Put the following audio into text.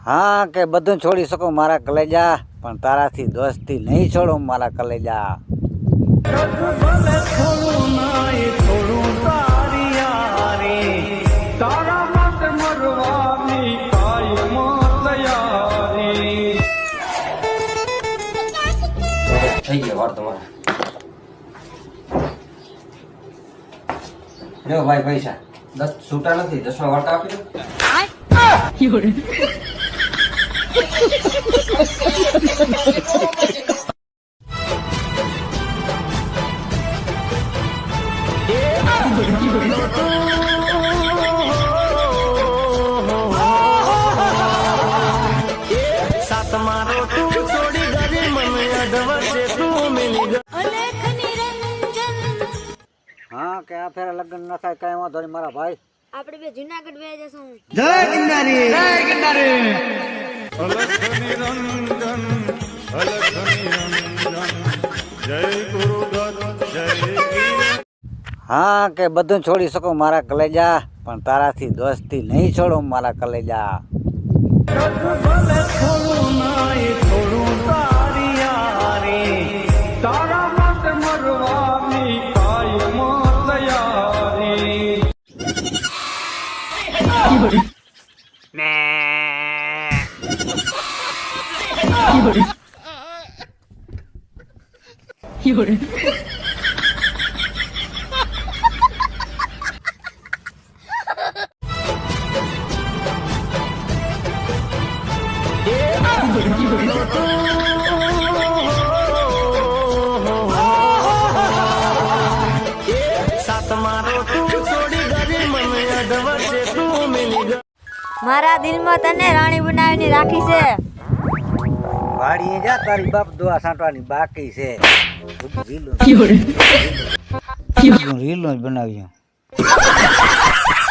હા કે બધું છોડી શકું મારા કલેજા, પણ તારાથી દોસ્તી નહીં છોડું મારા કલેજા. થઈ ગયો વાર તમારે. લ્યો ભાઈ પૈસા 10 છૂટા નથી, 10માં વાર્તા આપી દો. હા કે આ ફેરા લગ્ન ન થાય કઈ વાંધો નહીં મારા ભાઈ. આપણે બે જુનાગઢ બે જશું. જય ગિરનારી, જય ગિરનારી. હા કે બધું છોડી શકું મારા કલેજા, પણ તારાથી દોસ્તી નહીં છોડું મારા કલેજા. મારા દિલમાં તને રાણી બનાવીને રાખી છે. વાડીએ જા, તારી બાપ દુઆ સાંટવાની બાકી છે. રીલો જ બનાવ્યું.